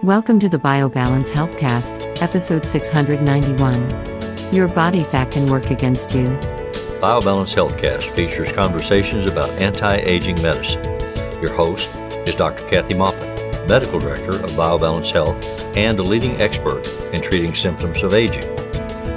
Welcome to the BioBalance Healthcast, episode 691. Your body fat can work against you. BioBalance Healthcast features conversations about anti-aging medicine. Your host is Dr. Kathy Maupin, Medical Director of BioBalance Health and a leading expert in treating symptoms of aging.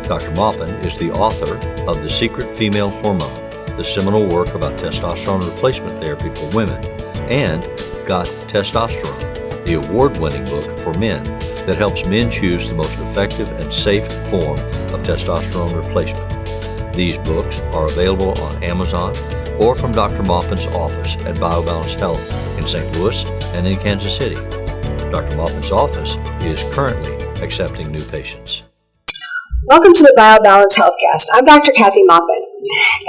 Dr. Maupin is the author of The Secret Female Hormone, the seminal work about testosterone replacement therapy for women, and Got Testosterone, the award-winning book for men that helps men choose the most effective and safe form of testosterone replacement. These books are available on Amazon or from Dr. Maupin's office at BioBalance Health in St. Louis and in Kansas City. Dr. Maupin's office is currently accepting new patients. Welcome to the BioBalance Healthcast. I'm Dr. Kathy Maupin,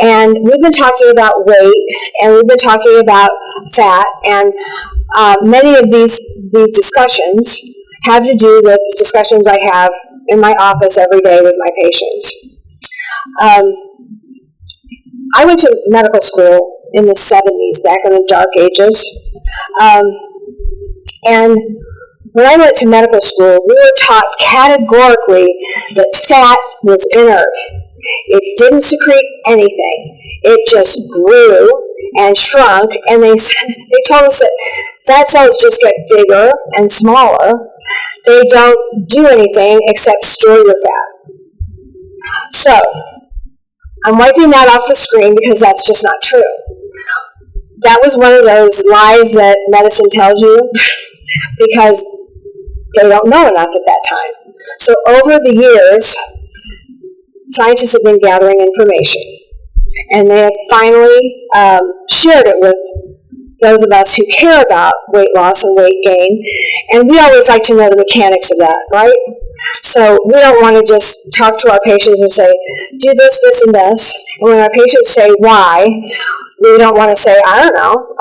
and we've been talking about weight, and we've been talking about fat, and many of these discussions have to do with discussions I have in my office every day with my patients. I went to medical school in the 70s, back in the dark ages, and when I went to medical school, we were taught categorically that fat was inert. It didn't secrete anything. It just grew and shrunk, and they told us that fat cells just get bigger and smaller. They don't do anything except store your fat. So, I'm wiping that off the screen because that's just not true. That was one of those lies that medicine tells you because they don't know enough at that time. So over the years, scientists have been gathering information, and they have finally shared it with those of us who care about weight loss and weight gain, and we always like to know the mechanics of that, right? So we don't want to just talk to our patients and say, do this, this, and this, and when our patients say why, we don't want to say, I don't know.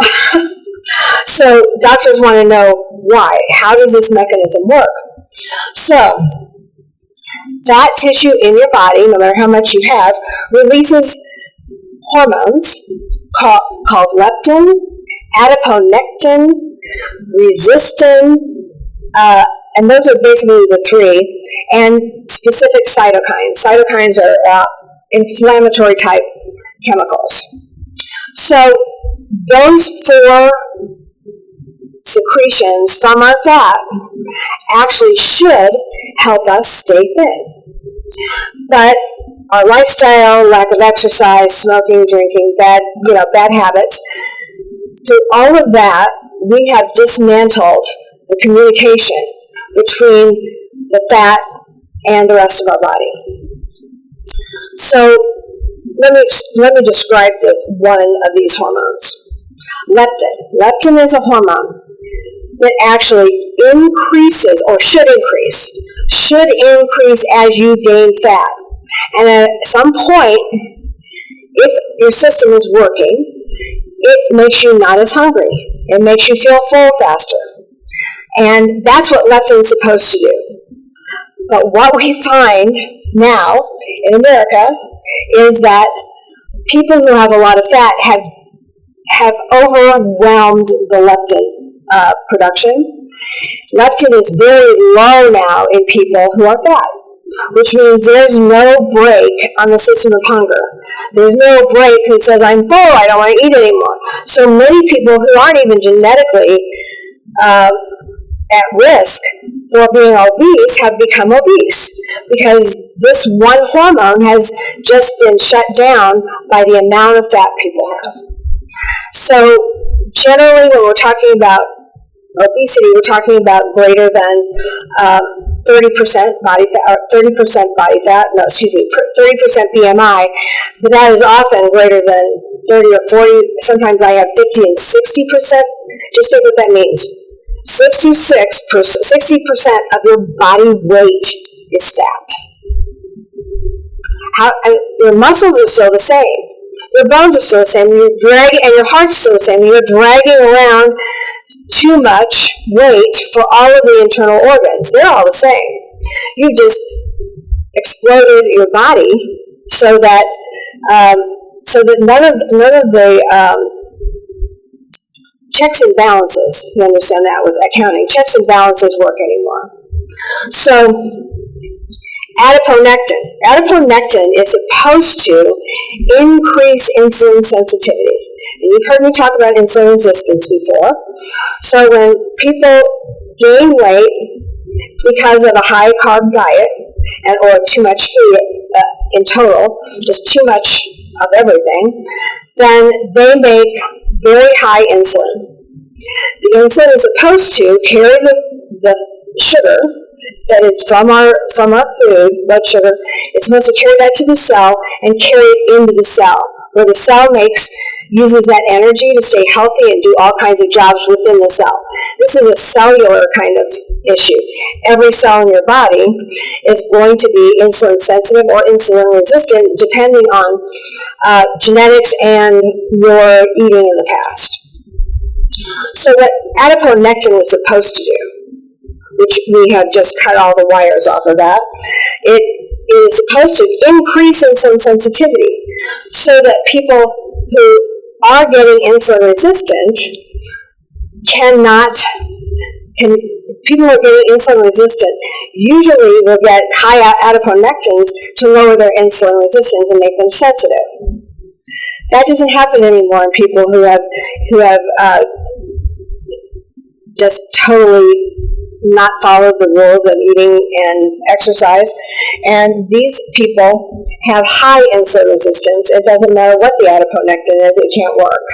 So doctors want to know why. How does this mechanism work? So fat tissue in your body, no matter how much you have, releases hormones called leptin, adiponectin, resistin, and those are basically the three, and specific cytokines. Cytokines are inflammatory type chemicals. So those four secretions from our fat actually should help us stay thin. But our lifestyle, lack of exercise, smoking, drinking, bad habits, through all of that, we have dismantled the communication between the fat and the rest of our body. So let me describe one of these hormones. Leptin. Leptin is a hormone that actually increases, or should increase as you gain fat. And at some point, if your system is working, it makes you not as hungry. It makes you feel full faster. And that's what leptin is supposed to do. But what we find now in America is that people who have a lot of fat have overwhelmed the leptin production. Leptin is very low now in people who are fat, which means there's no break on the system of hunger. There's no break that says, I'm full, I don't want to eat anymore. So many people who aren't even genetically at risk for being obese have become obese because this one hormone has just been shut down by the amount of fat people have. So generally when we're talking about obesity, we're talking about greater than 30% body fat, 30% BMI, but that is often greater than 30 or 40. Sometimes I have 50 and 60%. Just think what that means. 60% of your body weight is fat. Your muscles are still the same. Your bones are still the same. And your heart's still the same. You're dragging around too much weight for all of the internal organs. They're all the same. You just exploded your body so that none of the checks and balances, you understand that with accounting, checks and balances work anymore. So, adiponectin. Adiponectin is supposed to increase insulin sensitivity. And you've heard me talk about insulin resistance before. So when people gain weight because of a high carb diet or too much food in total, just too much of everything, then they make very high insulin. The insulin is supposed to carry the sugar that is from our food, blood sugar. It's supposed to carry that to the cell and carry it into the cell, where the cell uses that energy to stay healthy and do all kinds of jobs within the cell. This is a cellular kind of issue. Every cell in your body is going to be insulin sensitive or insulin resistant depending on genetics and your eating in the past. So what adiponectin was supposed to do, which we have just cut all the wires off of that, it is supposed to increase insulin sensitivity so that people who are getting insulin resistant people who are getting insulin resistant usually will get high adiponectins to lower their insulin resistance and make them sensitive. That doesn't happen anymore in people who have just totally not followed the rules of eating and exercise, and these people have high insulin resistance. It doesn't matter what the adiponectin is, it can't work.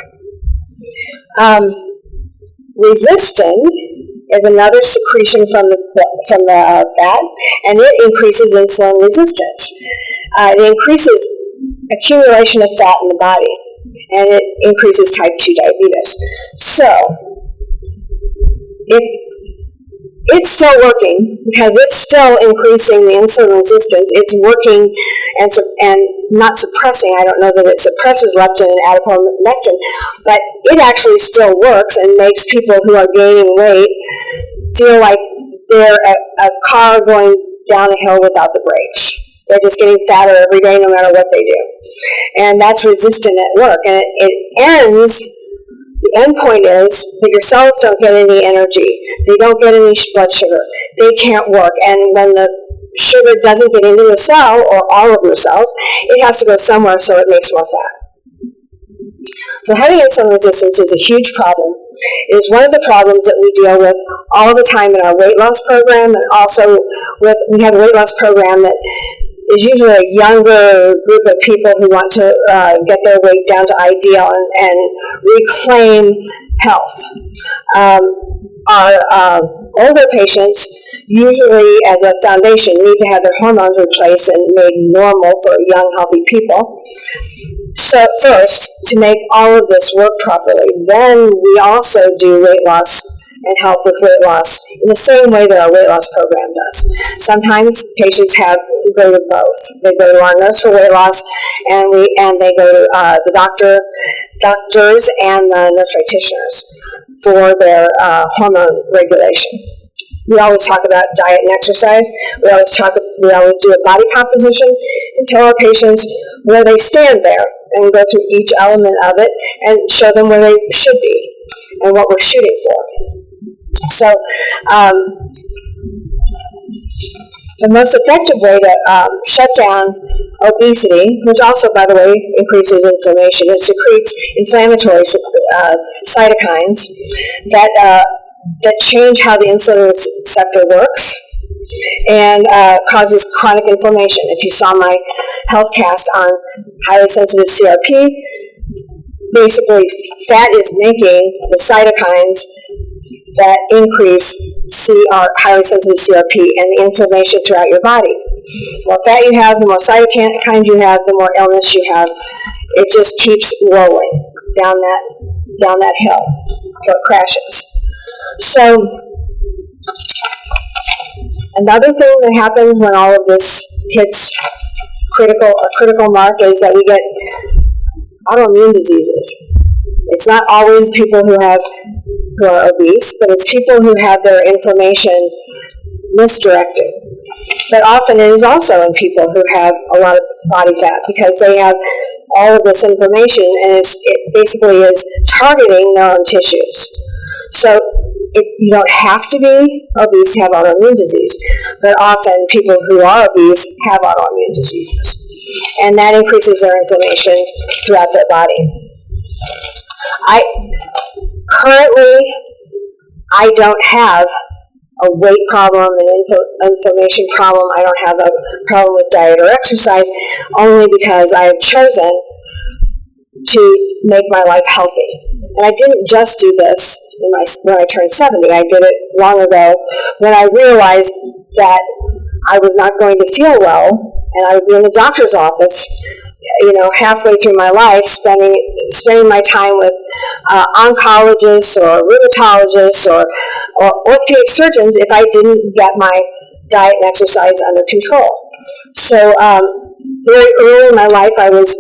Resistin is another secretion from the fat, and it increases insulin resistance. It increases accumulation of fat in the body, and it increases type 2 diabetes. So, if it's still working because it's still increasing the insulin resistance. It's working and not suppressing. I don't know that it suppresses leptin and adiponectin, but it actually still works and makes people who are gaining weight feel like they're a car going down a hill without the brakes. They're just getting fatter every day no matter what they do. And that's resistant at work. And it ends... The end point is that your cells don't get any energy. They don't get any blood sugar. They can't work. And when the sugar doesn't get into the cell, or all of your cells, it has to go somewhere so it makes more fat. So having insulin resistance is a huge problem. It is one of the problems that we deal with all the time in our weight loss program, and also we have a weight loss program that is usually a younger group of people who want to get their weight down to ideal and reclaim health. Our older patients, usually as a foundation, need to have their hormones replaced and made normal for young, healthy people. So first, to make all of this work properly, then we also do weight loss and help with weight loss in the same way that our weight loss program does. Sometimes patients go to both. They go to our nurse for weight loss, and they go to the doctors and the nurse practitioners for their hormone regulation. We always talk about diet and exercise. We always do a body composition and tell our patients where they stand there, and we go through each element of it and show them where they should be and what we're shooting for. So, the most effective way to shut down obesity, which also, by the way, increases inflammation, it secretes inflammatory cytokines that change how the insulin receptor works and causes chronic inflammation. If you saw my health cast on highly sensitive CRP, basically fat is making the cytokines that increase highly sensitive CRP and the inflammation throughout your body. The more fat you have, the more cytokines you have, the more illness you have. It just keeps rolling down that hill until it crashes. So another thing that happens when all of this hits a critical mark is that we get autoimmune diseases. It's not always people who are obese, but it's people who have their inflammation misdirected. But often it is also in people who have a lot of body fat because they have all of this inflammation, and it basically is targeting their own tissues. So You don't have to be obese to have autoimmune disease, but often people who are obese have autoimmune diseases, and that increases their inflammation throughout their body. I don't have a weight problem, an inflammation problem. I don't have a problem with diet or exercise, only because I have chosen to make my life healthy. And I didn't just do this when I turned 70. I did it long ago when I realized that I was not going to feel well, and I would be in the doctor's office, halfway through my life, spending my time with oncologists or rheumatologists or orthopedic surgeons if I didn't get my diet and exercise under control. So very early in my life, I was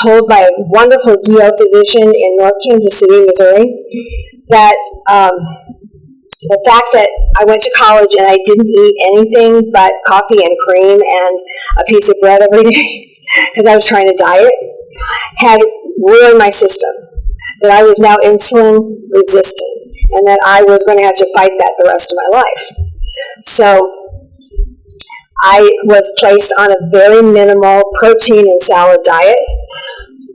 told by a wonderful DO physician in North Kansas City, Missouri, that the fact that I went to college and I didn't eat anything but coffee and cream and a piece of bread every day because I was trying to diet had ruined my system, that I was now insulin resistant, and that I was going to have to fight that the rest of my life. So I was placed on a very minimal protein and salad diet,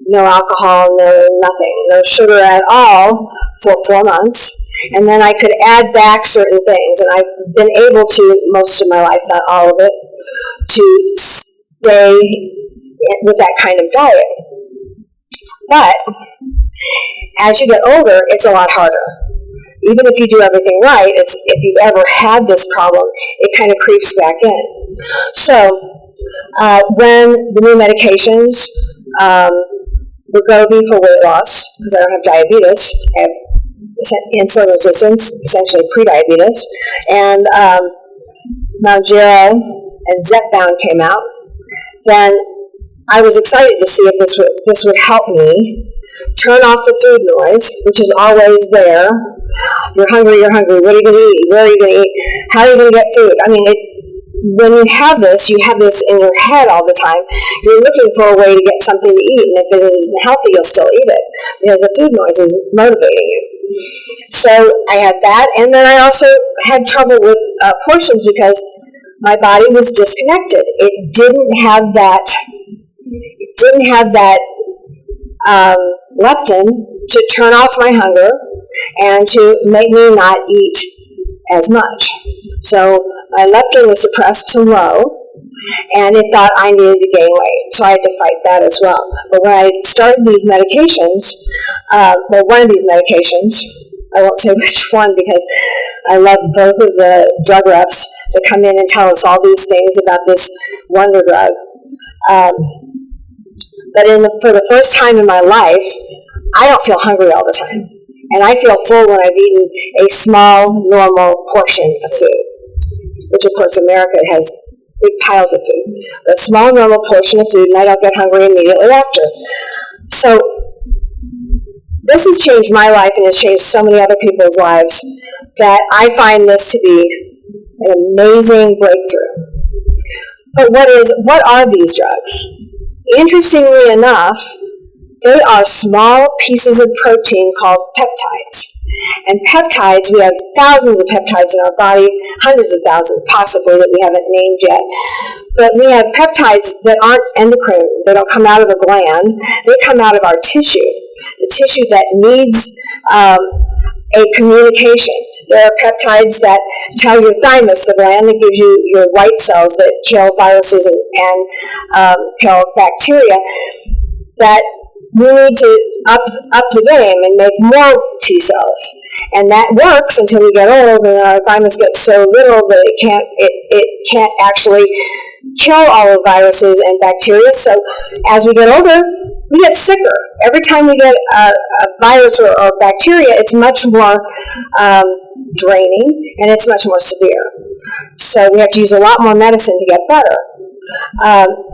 no alcohol, no nothing, no sugar at all for 4 months. And then I could add back certain things, and I've been able to, most of my life, not all of it, to stay with that kind of diet. But as you get older, it's a lot harder. Even if you do everything right, if you've ever had this problem, it kind of creeps back in. So when the new medications, Wegovy for weight loss, because I don't have diabetes, I have insulin resistance, essentially prediabetes, and Mounjaro and Zepbound came out, then I was excited to see if this would help me turn off the food noise, which is always there. You're hungry, what are you going to eat? Where are you going to eat? How are you going to get food? I mean, when you have this in your head all the time. You're looking for a way to get something to eat, and if it isn't healthy, you'll still eat it, because the food noise is motivating you. So I had that, and then I also had trouble with portions because my body was disconnected. It didn't have that leptin to turn off my hunger and to make me not eat as much. So my leptin was suppressed to low, and it thought I needed to gain weight. So I had to fight that as well. But when I started these medications, one of these medications, I won't say which one because I love both of the drug reps that come in and tell us all these things about this wonder drug. But for the first time in my life, I don't feel hungry all the time. And I feel full when I've eaten a small, normal portion of food, which, of course, America has big piles of food. But a small, normal portion of food, and I don't get hungry immediately after. So this has changed my life, and it's changed so many other people's lives, that I find this to be an amazing breakthrough. But what are these drugs? Interestingly enough, they are small pieces of protein called peptides. And peptides, we have thousands of peptides in our body, hundreds of thousands possibly that we haven't named yet. But we have peptides that aren't endocrine. They don't come out of a gland. They come out of our tissue, the tissue that needs a communication. There are peptides that tell your thymus, the gland that gives you your white cells that kill viruses and kill bacteria, that we need to up the game and make more T cells. And that works until we get old, and our thymus gets so little that it can't actually kill all the viruses and bacteria. So as we get older, we get sicker. Every time we get a virus or bacteria, it's much more draining, and it's much more severe. So we have to use a lot more medicine to get better.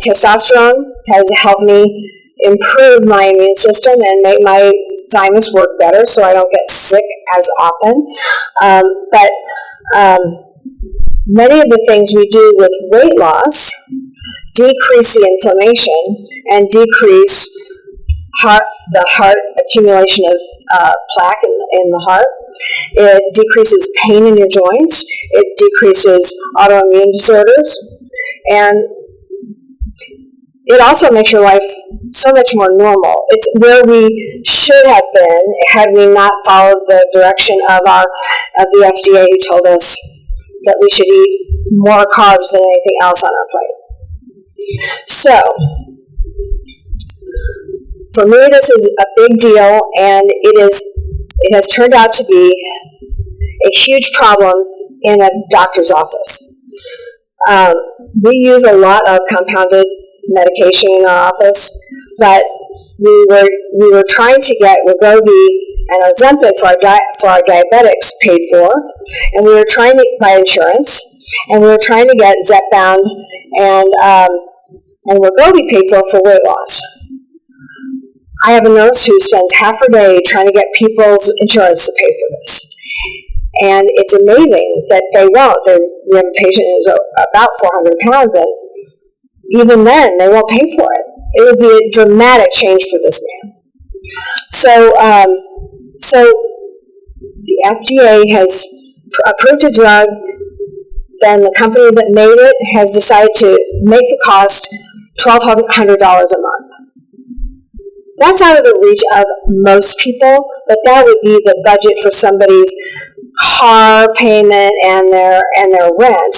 Testosterone has helped me improve my immune system and make my thymus work better so I don't get sick as often. But many of the things we do with weight loss decrease the inflammation and decrease the heart accumulation of plaque in the heart, It decreases pain in your joints. It decreases autoimmune disorders. And it also makes your life so much more normal. It's where we should have been had we not followed the direction of the FDA, who told us that we should eat more carbs than anything else on our plate. So, for me, this is a big deal, and it has turned out to be a huge problem in a doctor's office. We use a lot of compounded medication in our office, but we were trying to get Wegovy and Ozempic for our diabetics paid for, and we were trying to buy insurance, and we were trying to get Zepbound and Wegovy paid for weight loss. I have a nurse who spends half her day trying to get people's insurance to pay for this. And it's amazing that they won't. We have a patient who's about 400 pounds, and even then, they won't pay for it. It would be a dramatic change for this man. So the FDA has approved a drug, then the company that made it has decided to make the cost $1,200 a month. That's out of the reach of most people, but that would be the budget for somebody's car payment and their rent.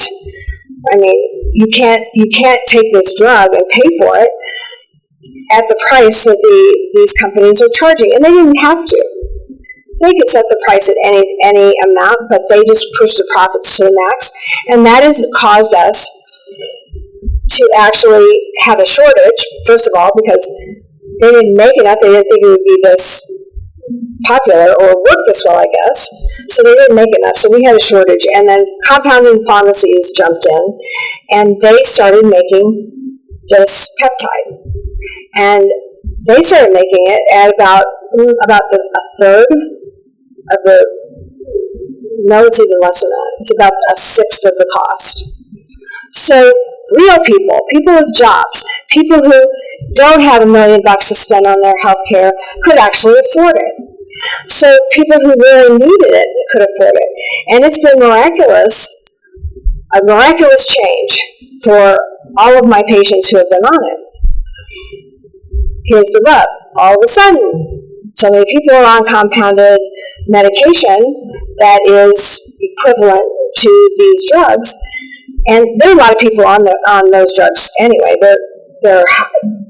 I mean, you can't take this drug and pay for it at the price that these companies are charging, and they didn't have to. They could set the price at any amount, but they just pushed the profits to the max, and that has caused us to actually have a shortage. First of all, because they didn't make enough, they didn't think it would be this popular or work this well, I guess. So they didn't make enough. So we had a shortage. And then compounding pharmacies jumped in, and they started making this peptide. And they started making it at about a third of the, no, it's even less than that. It's about a sixth of the cost. So real people with jobs, people who don't have $1 million to spend on their health care could actually afford it. So people who really needed it could afford it. And it's been a miraculous change for all of my patients who have been on it. Here's the rub. All of a sudden, so many people are on compounded medication that is equivalent to these drugs. And there are a lot of people on those drugs anyway. There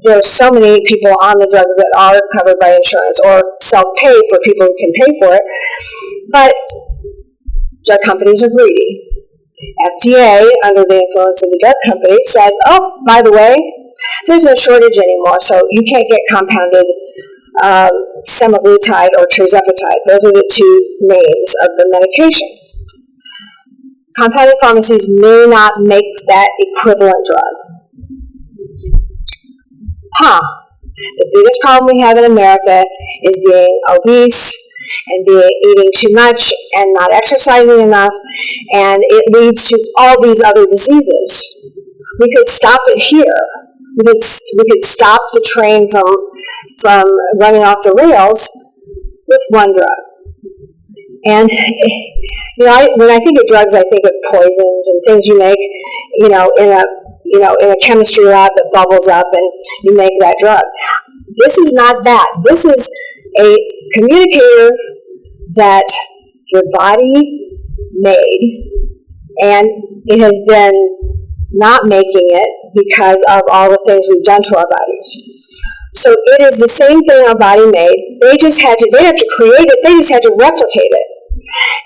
are so many people on the drugs that are covered by insurance or self-pay for people who can pay for it. But drug companies are greedy. FDA, under the influence of the drug companies, said, oh, by the way, there's no shortage anymore, so you can't get compounded semaglutide or tirzepatide. Those are the two names of the medication. Compounded pharmacies may not make that equivalent drug. The biggest problem we have in America is being obese and eating too much and not exercising enough, and it leads to all these other diseases. We could stop it here. We could stop the train from running off the rails with one drug. And when I think of drugs, I think of poisons and things you make, in a chemistry lab that bubbles up and you make that drug. This is not that. This is a communicator that your body made, and it has been not making it because of all the things we've done to our bodies. So it is the same thing our body made. They didn't have to create it, they just had to replicate it.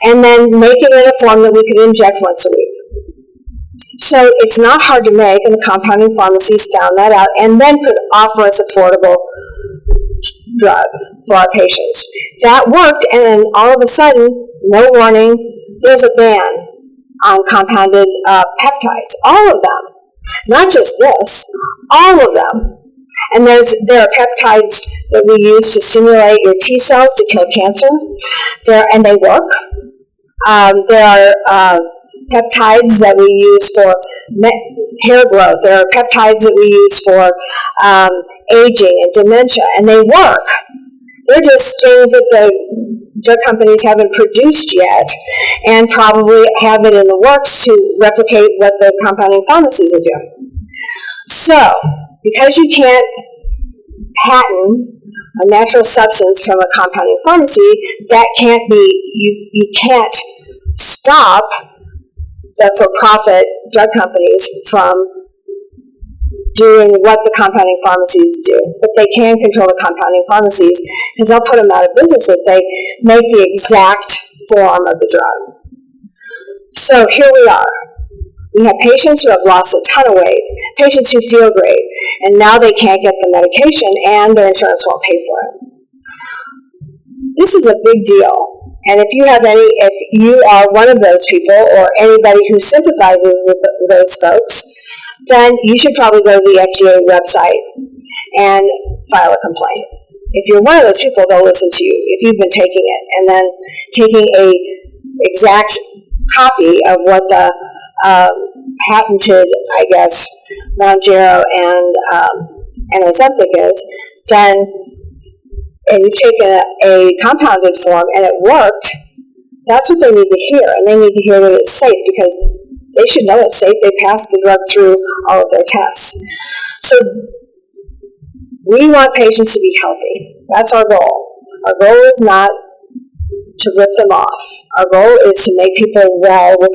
And then make it in a form that we could inject once a week. So it's not hard to make, and the compounding pharmacies found that out, and then could offer us affordable drug for our patients. That worked, and then all of a sudden, no warning, there's a ban on compounded peptides. All of them. Not just this, all of them. And there are peptides that we use to stimulate your T cells to kill cancer, and they work. There are peptides that we use for hair growth. There are peptides that we use for aging and dementia, and they work. They're just things that the drug companies haven't produced yet, and probably have it in the works to replicate what the compounding pharmacies are doing. So, because you can't patent a natural substance from a compounding pharmacy, that can't be, you can't stop the for-profit drug companies from doing what the compounding pharmacies do. But they can control the compounding pharmacies because they'll put them out of business if they make the exact form of the drug. So here we are. We have patients who have lost a ton of weight, patients who feel great, and now they can't get the medication and their insurance won't pay for it. This is a big deal. And if you are one of those people or anybody who sympathizes with those folks, then you should probably go to the FDA website and file a complaint. If you're one of those people, they'll listen to you if you've been taking it, and then taking a exact copy of what the patented, I guess, Mounjaro and Ozempic is, then, and you've taken a compounded form and it worked, that's what they need to hear. And they need to hear that it's safe because they should know it's safe. They passed the drug through all of their tests. So we want patients to be healthy. That's our goal. Our goal is not to rip them off. Our goal is to make people well with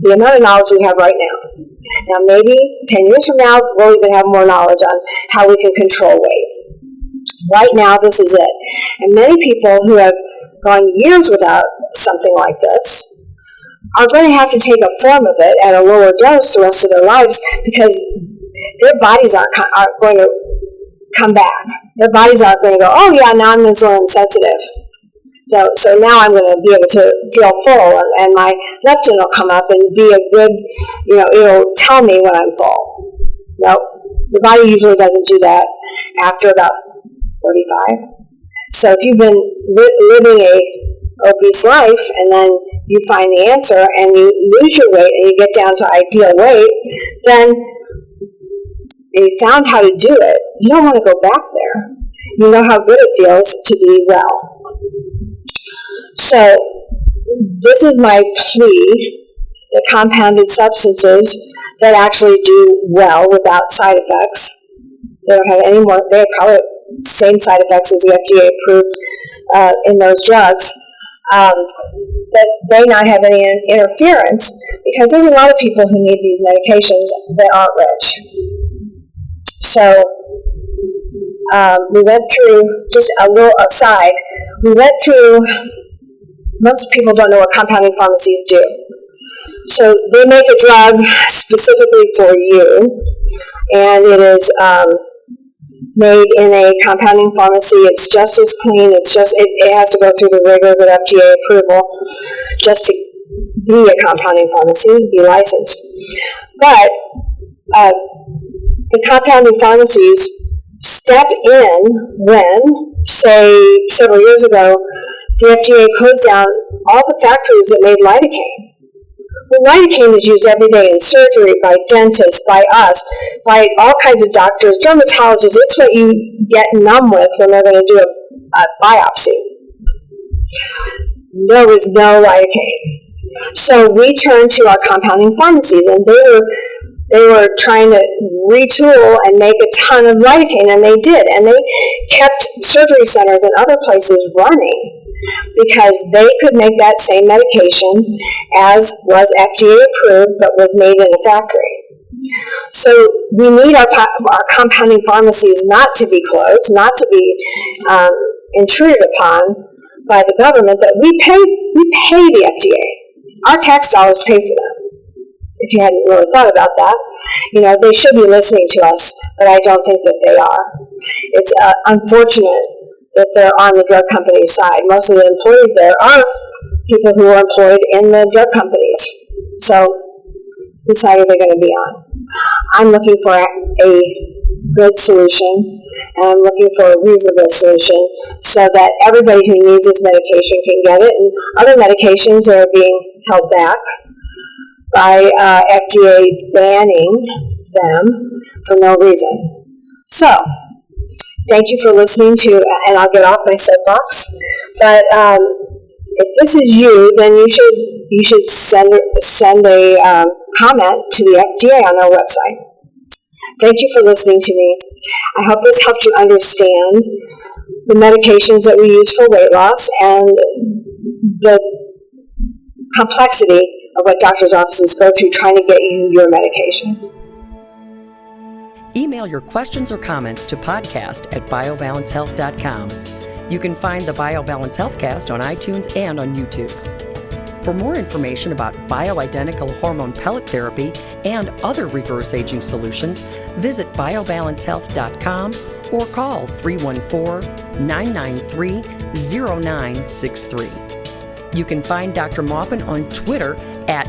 the amount of knowledge we have right now. Now maybe 10 years from now, we'll even have more knowledge on how we can control weight. Right now, this is it. And many people who have gone years without something like this are going to have to take a form of it at a lower dose the rest of their lives because their bodies aren't going to come back. Their bodies aren't going to go, oh yeah, now I'm insulin sensitive. So now I'm going to be able to feel full, and my leptin will come up and be a good, it'll tell me when I'm full. No, the body usually doesn't do that after about 35. So if you've been living a obese life and then you find the answer and you lose your weight and you get down to ideal weight, then and you found how to do it, you don't want to go back there. You know how good it feels to be well. So this is my plea, the compounded substances that actually do well without side effects. They don't have any more, they have probably the same side effects as the FDA approved in those drugs. But they not have any interference because there's a lot of people who need these medications that aren't rich. So we went through, just a little aside, most people don't know what compounding pharmacies do. So they make a drug specifically for you, and it is made in a compounding pharmacy. It's just as clean. It has to go through the rigors of FDA approval just to be a compounding pharmacy, be licensed. But the compounding pharmacies step in when, say, several years ago, the FDA closed down all the factories that made lidocaine. Well, lidocaine is used every day in surgery by dentists, by us, by all kinds of doctors, dermatologists. It's what you get numb with when they're going to do a biopsy. There was no lidocaine. So we turned to our compounding pharmacies, and they were trying to retool and make a ton of lidocaine, and they did. And they kept surgery centers and other places running because they could make that same medication as was FDA approved but was made in a factory. So we need our compounding pharmacies not to be closed, not to be intruded upon by the government, that we pay the FDA. Our tax dollars pay for them. If you hadn't really thought about that, they should be listening to us, but I don't think that they are. It's unfortunate that they're on the drug company side. Most of the employees there are people who are employed in the drug companies. So whose side are they going to be on? I'm looking for a good solution, and I'm looking for a reasonable solution so that everybody who needs this medication can get it, and other medications that are being held back by FDA banning them for no reason. So, thank you for listening to, and I'll get off my soapbox, but If this is you, then you should send a comment to the FDA on our website. Thank you for listening to me. I hope this helped you understand the medications that we use for weight loss and the complexity of what doctors' offices go through trying to get you your medication. Email your questions or comments to podcast@biobalancehealth.com. You can find the BioBalance Healthcast on iTunes and on YouTube. For more information about bioidentical hormone pellet therapy and other reverse aging solutions, visit biobalancehealth.com or call 314-993-0963. You can find Dr. Maupin on Twitter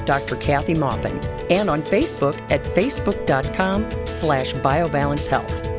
@Dr. Kathy Maupin and on Facebook at facebook.com/biobalancehealth.